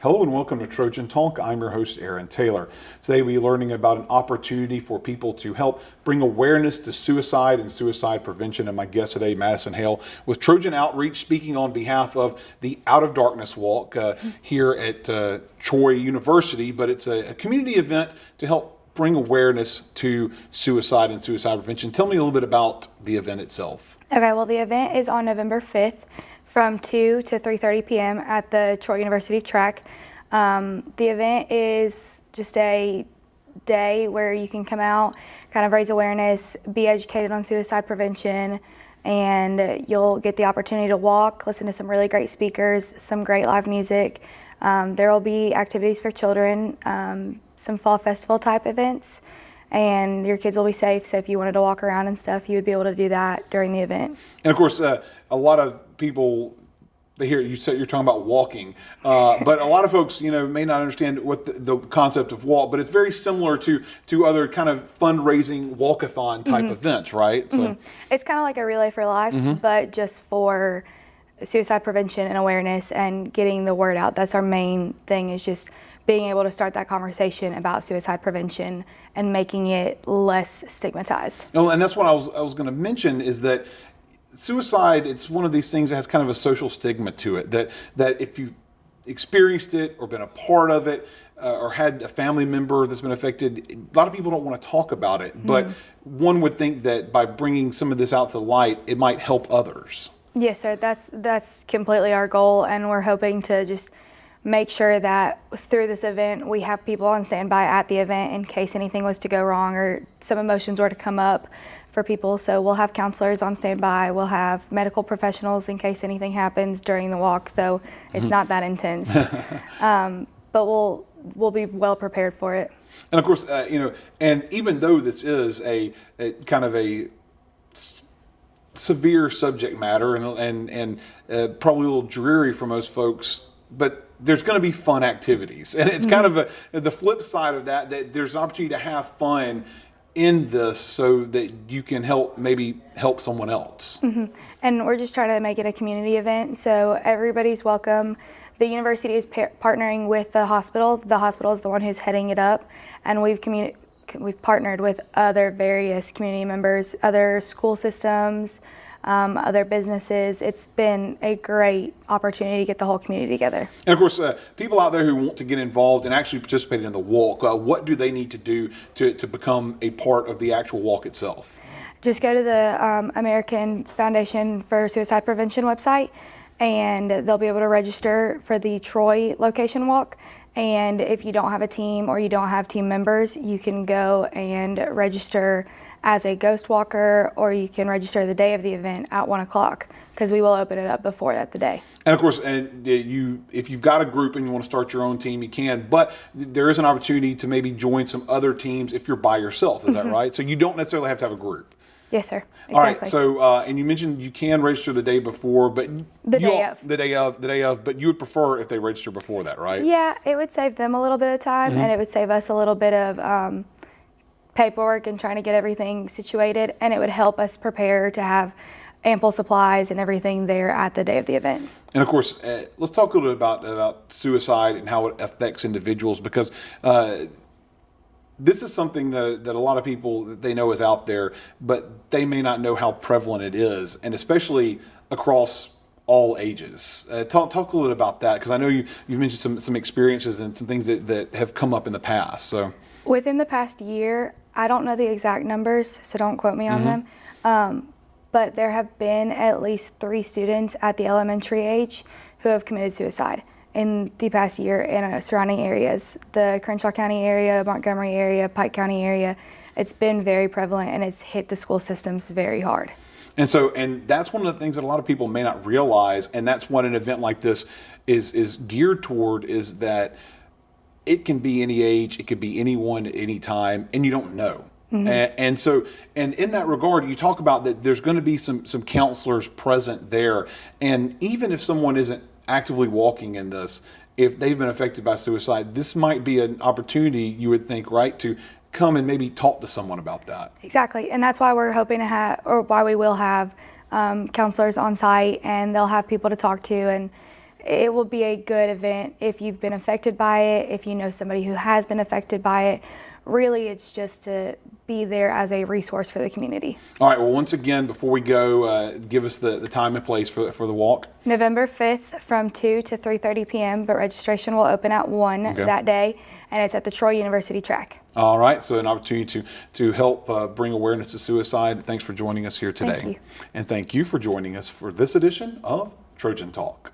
Hello and welcome to Trojan Talk. I'm your host, Aaron Taylor. Today we'll be learning about an opportunity for people to help bring awareness to suicide and suicide prevention. And my guest today, Madison Hale, with Trojan Outreach, speaking on behalf of the Out of Darkness Walk here at Troy University. But it's a community event to help bring awareness to suicide and suicide prevention. Tell me a little bit about the event itself. Okay, well, the event is on November 5th. From 2 to 3:30 p.m. at the Troy University track. The event is just a day where you can come out, kind of raise awareness, be educated on suicide prevention, and you'll get the opportunity to walk, listen to some really great speakers, some great live music. There will be activities for children, some fall festival type events, and your kids will be safe. So if you wanted to walk around and stuff, you would be able to do that during the event. And of course, a lot of people, they hear you say you're talking about walking, but a lot of folks, may not understand what the concept of walk, but it's very similar to other kind of fundraising walkathon type events, right? So it's kind of like a Relay for Life, but just for suicide prevention and awareness and getting the word out. That's our main thing, is just being able to start that conversation about suicide prevention and making it less stigmatized. Oh, and that's what I was going to mention, is that suicide, it's one of these things that has kind of a social stigma to it, that if you've experienced it or been a part of it or had a family member that's been affected, a lot of people don't want to talk about it. But one would think that by bringing some of this out to light, it might help others. Yes, sir. That's completely our goal, and we're hoping to just make sure that through this event we have people on standby at the event in case anything was to go wrong or some emotions were to come up for people. So we'll have counselors on standby, we'll have medical professionals in case anything happens during the walk, though it's not that intense. But we'll be well prepared for it. And of course, and even though this is a kind of a severe subject matter and probably a little dreary for most folks, but there's going to be fun activities, and it's kind of the flip side of that there's an opportunity to have fun in this so that you can maybe help someone else. And we're just trying to make it a community event, so everybody's welcome. The university is partnering with the hospital. The hospital is the one who's heading it up, and we've partnered with other various community members, other school systems, other businesses. It's been a great opportunity to get the whole community together. And of course, people out there who want to get involved and actually participate in the walk, what do they need to do to become a part of the actual walk itself? Just go to the American Foundation for Suicide Prevention website, and they'll be able to register for the Troy location walk. And if you don't have a team or you don't have team members, you can go and register as a ghost walker, or you can register the day of the event at 1 o'clock, because we will open it up before that the day. And of course, if you've got a group and you want to start your own team, you can, but there is an opportunity to maybe join some other teams if you're by yourself. Is that right? So you don't necessarily have to have a group. Yes, sir. Exactly. All right. So, and you mentioned you can register the day before, but the day of. But you would prefer if they register before that, right? Yeah, it would save them a little bit of time, and it would save us a little bit of paperwork and trying to get everything situated, and it would help us prepare to have ample supplies and everything there at the day of the event. And of course, let's talk a little bit about suicide and how it affects individuals, because this is something that a lot of people, they know is out there, but they may not know how prevalent it is, and especially across all ages. Talk a little bit about that, because I know you've mentioned some experiences and some things that have come up in the past. So within the past year, I don't know the exact numbers, so don't quote me on them, but there have been at least 3 students at the elementary age who have committed suicide in the past year in surrounding areas. The Crenshaw County area, Montgomery area, Pike County area. It's been very prevalent, and it's hit the school systems very hard. And that's one of the things that a lot of people may not realize, and that's what an event like this is geared toward, is that it can be any age, it could be anyone at any time, and you don't know. And in that regard, you talk about that there's going to be some counselors present there, and even if someone isn't actively walking in this, if they've been affected by suicide, this might be an opportunity, you would think, right, to come and maybe talk to someone about that. Exactly, and that's why we're hoping to have, or why we will have counselors on site, and they'll have people to talk to and It will be a good event if you've been affected by it, if you know somebody who has been affected by it. Really, it's just to be there as a resource for the community. All right. Well, once again, before we go, give us the time and place for the walk. November 5th from 2 to 3:30 p.m., but registration will open at 1 that day, and it's at the Troy University track. All right. So an opportunity to help bring awareness to suicide. Thanks for joining us here today. Thank you. And thank you for joining us for this edition of Trojan Talk.